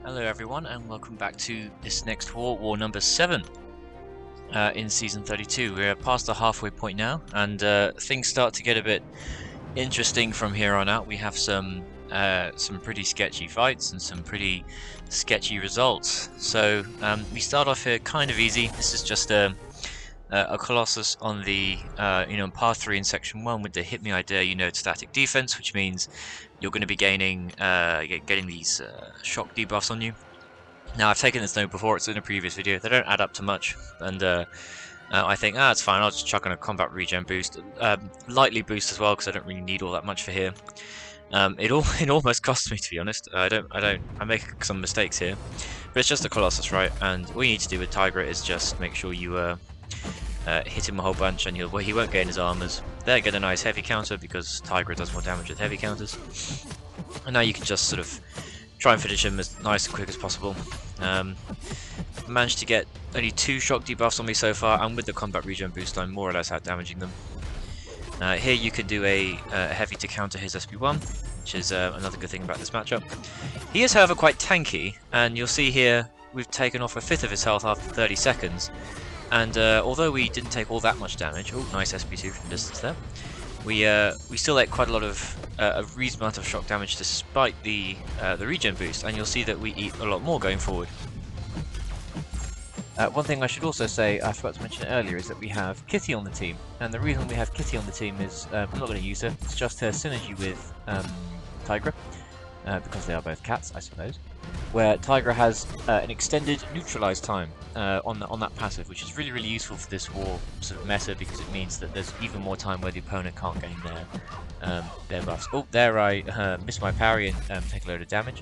Hello everyone, and welcome back to this next war, war number 7 in season 32. We're past the halfway point now, and things start to get a bit interesting from here on out. We have some pretty sketchy fights and some pretty sketchy results. So we start off here kind of easy. This is just a Colossus on the path 3 in section 1 with the hit me idea static defense, which means you're going to be gaining getting these shock debuffs on you. Now I've taken this note before, it's in a previous video. They don't add up to much, and I think it's fine. I'll just chuck on a combat regen boost, lightly boost as well, because I don't really need all that much for here. It almost costs me, to be honest. I make some mistakes here, but it's just a Colossus, right? And all you need to do with Hydra is just make sure you hit him a whole bunch, and he won't gain his armors. There, get a nice heavy counter because Hydra does more damage with heavy counters. And now you can just sort of try and finish him as nice and quick as possible. Managed to get only 2 shock debuffs on me so far, and with the combat regen boost I'm more or less out damaging them. Here you can do a heavy to counter his SP1, which is another good thing about this matchup. He is however quite tanky, and you'll see here we've taken off 1/5 of his health after 30 seconds. And although we didn't take all that much damage, oh nice SP2 from distance there, we still ate quite a lot of a reasonable amount of shock damage despite the regen boost, and you'll see that we eat a lot more going forward. One thing I should also say, I forgot to mention it earlier, is that we have Kitty on the team, and the reason we have Kitty on the team is I'm not going to use her. It's just her synergy with Hydra, because they are both cats, I suppose. Where Hydra has an extended neutralize time on that passive, which is really useful for this war sort of meta, because it means that there's even more time where the opponent can't gain their buffs. Oh, there I missed my parry and take a load of damage.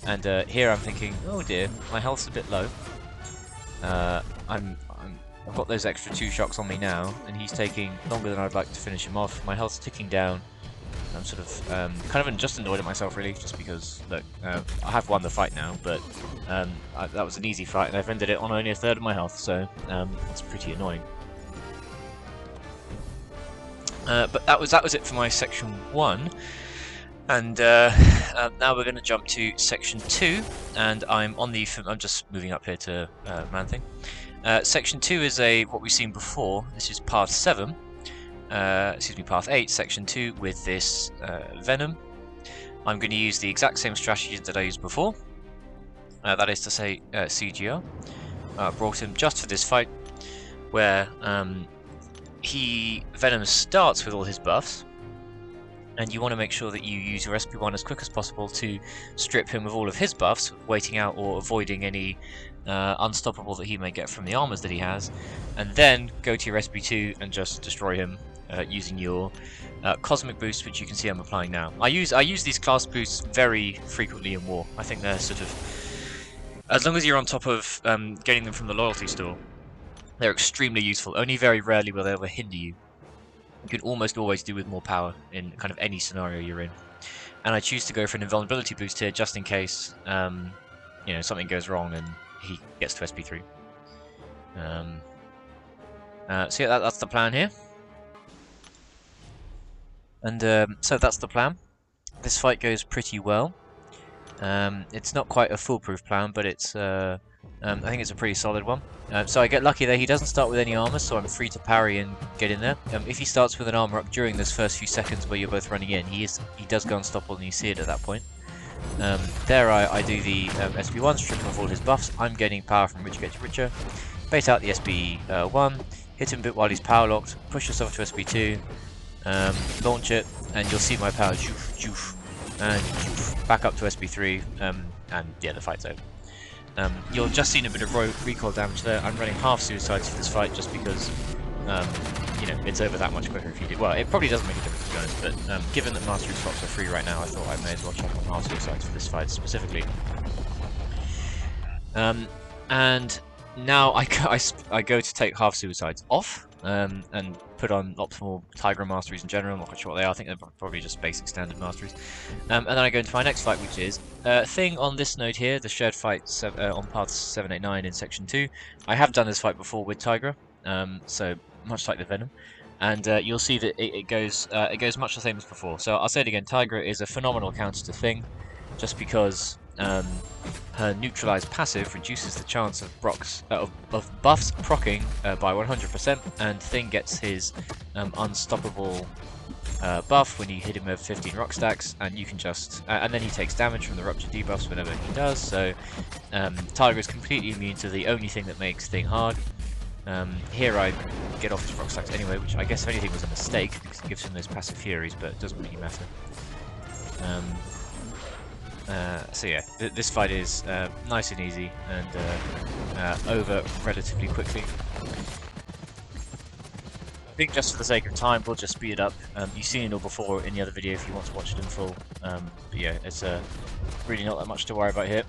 And here I'm thinking, oh dear, my health's a bit low. I've got those extra 2 shocks on me now, and he's taking longer than I'd like to finish him off. My health's ticking down. I'm sort of kind of just annoyed at myself really, just because look, I have won the fight now, but that was an easy fight, and I've ended it on only 1/3 of my health, so it's pretty annoying. But that was it for my section 1. And now we're going to jump to section 2, and I'm just moving up here to man thing. Section 2 is what we've seen before. This is path 7, path 8, section 2 with this Venom. I'm going to use the exact same strategy that I used before. That is to say, CGR. Brought him just for this fight, where Venom starts with all his buffs. And you want to make sure that you use your SP1 as quick as possible to strip him of all of his buffs, waiting out or avoiding any unstoppable that he may get from the armors that he has, and then go to your SP2 and just destroy him using your cosmic boost, which you can see I'm applying now. I use these class boosts very frequently in war. I think they're sort of, as long as you're on top of getting them from the loyalty store, they're extremely useful. Only very rarely will they ever hinder you. You can almost always do with more power in kind of any scenario you're in. And I choose to go for an invulnerability boost here just in case something goes wrong and he gets to SP3. So yeah, that's the plan here. And so that's the plan. This fight goes pretty well. It's not quite a foolproof plan, but it's I think it's a pretty solid one. So I get lucky there. He doesn't start with any armor, so I'm free to parry and get in there. If he starts with an armor up during those first few seconds where you're both running in, he does go unstoppable, and you see it at that point. There I do the SP1, strip him of all his buffs. I'm getting power from Rich Gets Richer. Bait out the SP1, hit him a bit while he's power locked, push yourself to SP2, launch it, and you'll see my power and back up to SP3, and yeah, the fight's over. You'll just seen a bit of recoil damage there. I'm running half suicides for this fight just because, it's over that much quicker if you do. Well, it probably doesn't make a difference to be honest, but given that mastery slots are free right now, I thought I may as well chuck on half suicides for this fight specifically. And now I go to take half suicides off, and put on optimal Hydra masteries in general. I'm not quite sure what they are. I think they're probably just basic standard masteries. And then I go into my next fight, which is thing on this node here, the shared fight on path 789 in section 2. I have done this fight before with Hydra, so much like the Venom, and you'll see that it goes much the same as before. So I'll say it again: Hydra is a phenomenal counter to Thing, just because her neutralized passive reduces the chance of buffs proccing by 100%, and Thing gets his unstoppable buff when you hit him with 15 rock stacks, and you can just and then he takes damage from the rupture debuffs whenever he does. So Tiger is completely immune to the only thing that makes Thing hard. Here I get off his rock stacks anyway, which I guess if anything was a mistake because it gives him those passive furies, but it doesn't really matter. So yeah, this fight is nice and easy and over relatively quickly. I think just for the sake of time, we'll just speed it up. You've seen it all before in the other video if you want to watch it in full. But yeah, it's really not that much to worry about here.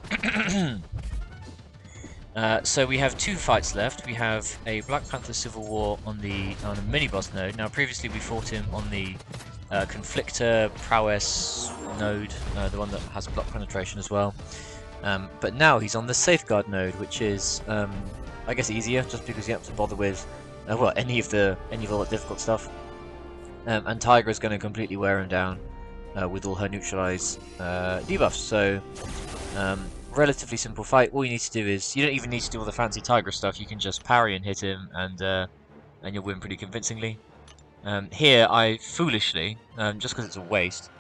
So we have 2 fights left. We have a Black Panther Civil War on a mini-boss node. Now previously we fought him on the Conflictor Prowess node, the one that has block penetration as well. But now he's on the Safeguard node, which is, I guess, easier, just because you don't have to bother with well, any of all that difficult stuff. And Tigra is going to completely wear him down with all her neutralized debuffs. So, relatively simple fight. All you need to do is, you don't even need to do all the fancy Tigra stuff. You can just parry and hit him, and you'll win pretty convincingly. Here, I foolishly, just because it's a waste,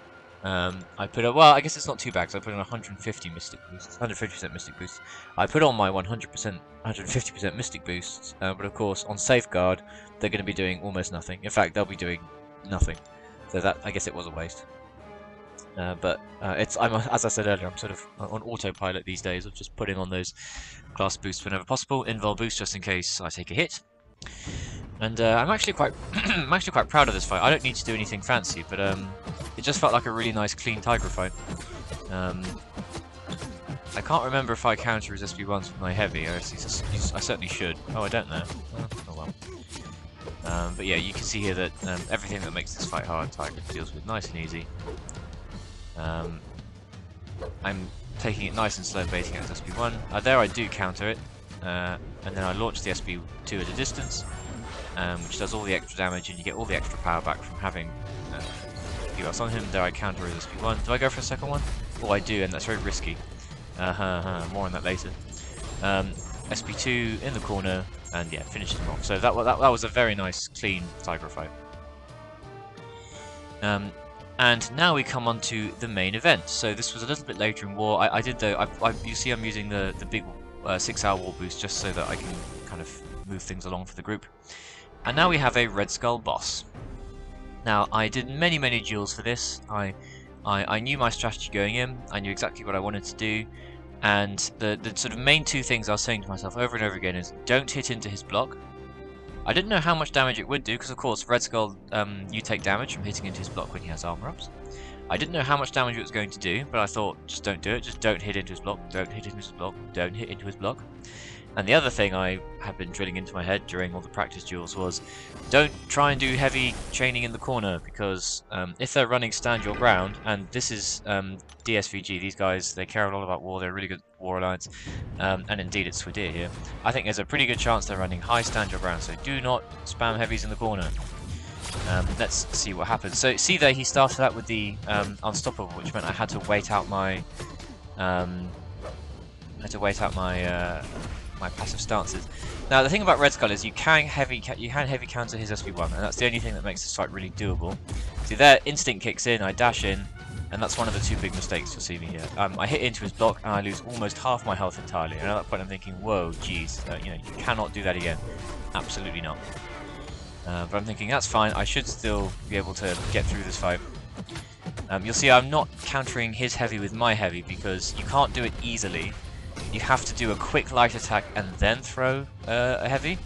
I put on, well, I guess it's not too bad because I put on 150 Mystic Boosts, 150% Mystic Boosts. I put on my 150% Mystic Boosts, but of course, on Safeguard, they're going to be doing almost nothing. In fact, they'll be doing nothing. So that, I guess it was a waste. But as I said earlier, I'm sort of on autopilot these days of just putting on those class boosts whenever possible. Invul boost just in case I take a hit. And I'm actually quite proud of this fight. I don't need to do anything fancy, but it just felt like a really nice, clean Tigra fight. I can't remember if I counter his SP1s with my heavy. I certainly should. Oh, I don't know. Oh well. But yeah, you can see here that everything that makes this fight hard, Tigra deals with nice and easy. I'm taking it nice and slow, baiting out his SP1. There I do counter it, and then I launch the SP2 at a distance. Which does all the extra damage, and you get all the extra power back from having debuffs on him. There I counter his SP1. Do I go for a second one? Oh, I do, and that's very risky. More on that later. SP2 in the corner, and yeah, finishes him off. So that was a very nice, clean Tigra fight. And now we come on to the main event. So this was a little bit later in war. You see I'm using the big 6-hour war boost just so that I can kind of move things along for the group. And now we have a Red Skull boss. Now, I did many duels for this. I knew my strategy going in. I knew exactly what I wanted to do. And the sort of main 2 things I was saying to myself over and over again is, don't hit into his block. I didn't know how much damage it would do, because of course, Red Skull, you take damage from hitting into his block when he has armor ups. I didn't know how much damage it was going to do, but I thought, just don't do it. Just don't hit into his block. Don't hit into his block. Don't hit into his block. And the other thing I have been drilling into my head during all the practice duels was, don't try and do heavy chaining in the corner, because if they're running stand your ground, and this is DSVG, these guys, they care a lot about war, they're a really good war alliance, and indeed it's Swadir here, I think there's a pretty good chance they're running high stand your ground, so do not spam heavies in the corner. Let's see what happens. So see there, he started out with the Unstoppable, which meant I had to wait out my my passive stances. Now the thing about Red Skull is you can heavy counter his SP1, and that's the only thing that makes this fight really doable. See there, instinct kicks in, I dash in, and that's one of the 2 big mistakes you'll see me here. I hit into his block and I lose almost half my health entirely, and at that point I'm thinking, whoa, geez, you cannot do that again. Absolutely not. But I'm thinking, that's fine, I should still be able to get through this fight. You'll see I'm not countering his heavy with my heavy, because you can't do it easily. You have to do a quick light attack and then throw a heavy.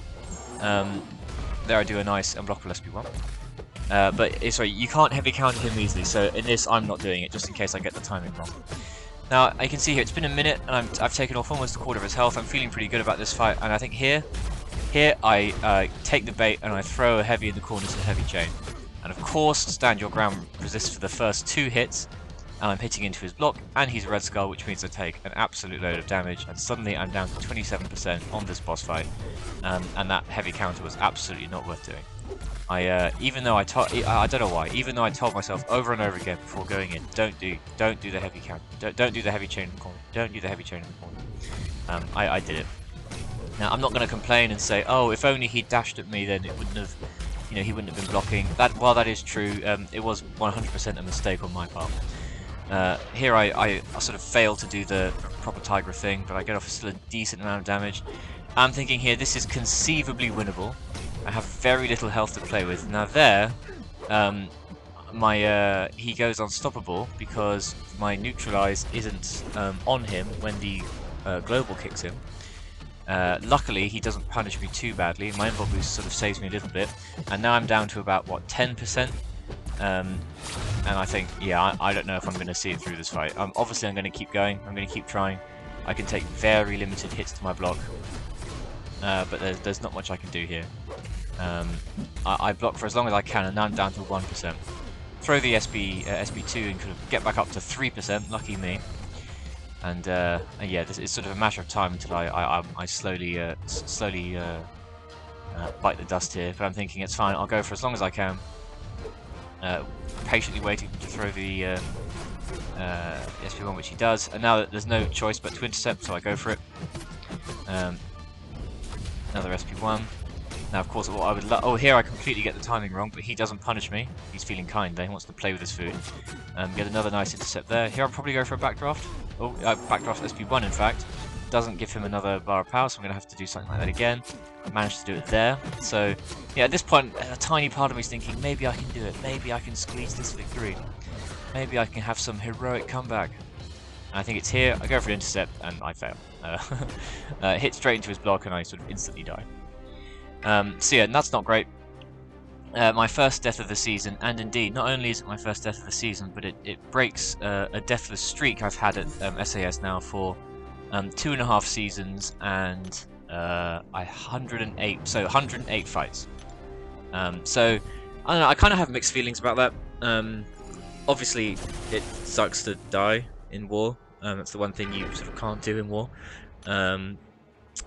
There I do a nice unblockable SP1. But sorry, you can't heavy counter him easily, so in this I'm not doing it, just in case I get the timing wrong. Now, I can see here, it's been a minute, and I've taken off almost a quarter of his health. I'm feeling pretty good about this fight, and I think here I take the bait and I throw a heavy in the corner to the heavy chain. And of course, stand your ground resists for the first 2 hits, and I'm hitting into his block, and he's a Red Skull, which means I take an absolute load of damage, and suddenly I'm down to 27% on this boss fight, and that heavy counter was absolutely not worth doing. Even though I don't know why, even though I told myself over and over again before going in, don't do the heavy count, don't do the heavy chain in the corner, don't do the heavy chain in the corner. I did it. Now I'm not going to complain and say, oh, if only he dashed at me, then it wouldn't have, he wouldn't have been blocking. While that is true, it was 100% a mistake on my part. Here I sort of failed to do the proper Tigra thing, but I get off still a decent amount of damage. I'm thinking here, this is conceivably winnable. I have very little health to play with. Now there, he goes unstoppable because my neutralize isn't on him when the global kicks him. Luckily, he doesn't punish me too badly. My invul boost sort of saves me a little bit, and now I'm down to about what 10%. And I think, yeah, I don't know if I'm going to see it through this fight. Obviously, I'm going to keep going. I'm going to keep trying. I can take very limited hits to my block, but there's not much I can do here. I block for as long as I can, and now I'm down to 1%. Throw the SB2 and kind of get back up to 3%. Lucky me. And yeah, it's sort of a matter of time until I slowly bite the dust here. But I'm thinking it's fine. I'll go for as long as I can. Patiently waiting to throw the SP1, which he does. And now there's no choice but to intercept, so I go for it. Another SP1. Now, of course, what I would oh, here I completely get the timing wrong, but he doesn't punish me. He's feeling kind there. He wants to play with his food. Get another nice intercept there. Here I'll probably go for a backdraft. Oh, backdraft SP1, in fact. Doesn't give him another bar of power, so I'm going to have to do something like that again. I managed to do it there. So, yeah, at this point, a tiny part of me is thinking, maybe I can do it. Maybe I can squeeze this victory. Maybe I can have some heroic comeback. And I think it's here. I go for an intercept, and I fail. Hit straight into his block, and I sort of instantly die. So yeah, that's not great. My first death of the season, and indeed, not only is it my first death of the season, but it breaks a deathless streak I've had at SAS now for 2.5 seasons and 108 fights. So I don't know, I kind of have mixed feelings about that. Obviously, it sucks to die in war. That's the one thing you sort of can't do in war.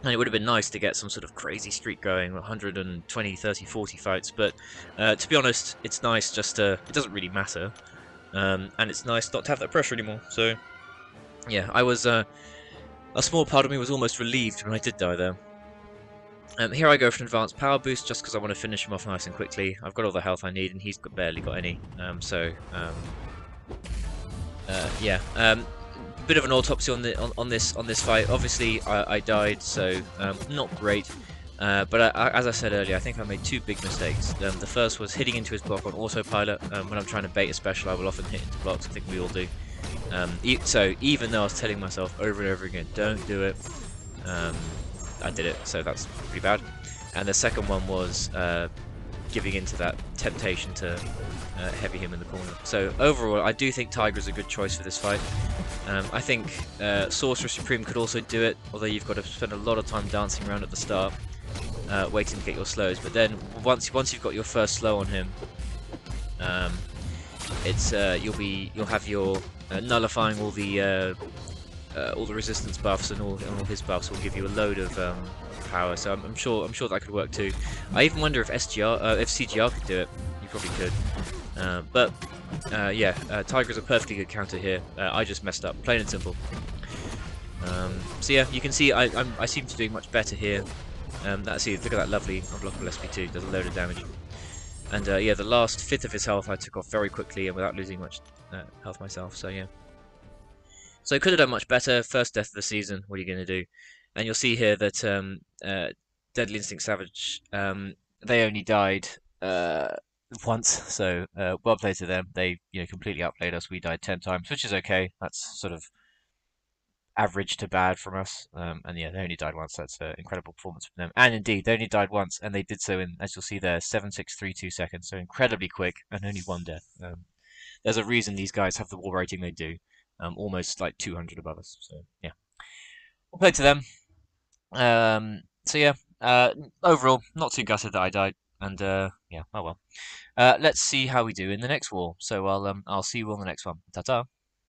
And it would have been nice to get some sort of crazy streak going, 120, 30, 40 fights, but to be honest, it's nice just to, it doesn't really matter, and it's nice not to have that pressure anymore. So yeah, I was, a small part of me was almost relieved when I did die there. Here I go for an advanced power boost just because I want to finish him off nice and quickly. I've got all the health I need and he's barely got any, yeah. Bit of an autopsy on this fight. Obviously, I died, so not great. But as I said earlier, I think I made two big mistakes. The first was hitting into his block on autopilot. When I'm trying to bait a special, I will often hit into blocks. I think we all do. So even though I was telling myself over and over again, don't do it, I did it. So that's pretty bad. And the second one was giving into that temptation to heavy him in the corner. So overall, I do think Tigra is a good choice for this fight. I think Sorcerer Supreme could also do it, although you've got to spend a lot of time dancing around at the start, waiting to get your slows. But then once you've got your first slow on him, it's you'll have your nullifying all the resistance buffs and all his buffs will give you a load of power. So I'm sure that could work too. I even wonder if CGR could do it. You probably could. But yeah, Tigra's a perfectly good counter here. I just messed up, plain and simple. So yeah, you can see I seem to be doing much better here. Look at that lovely unblockable SP2, does a load of damage. And yeah, the last fifth of his health I took off very quickly and without losing much health myself. So yeah. So could have done much better. First death of the season. What are you going to do? And you'll see here that Deadly Instinct Savage, they only died once, so well played to them. They completely outplayed us. We died 10 times, which is okay. That's sort of average to bad from us. And yeah, they only died once. That's an incredible performance from them. And indeed, they only died once, and they did so in, as you'll see there, 7.632 seconds. So incredibly quick, and only one death. There's a reason these guys have the war rating they do. Almost like 200 above us. So yeah, well played to them. So yeah, overall, not too gutted that I died. And yeah, oh well. Let's see how we do in the next war. So I'll see you on the next one. Ta-ta.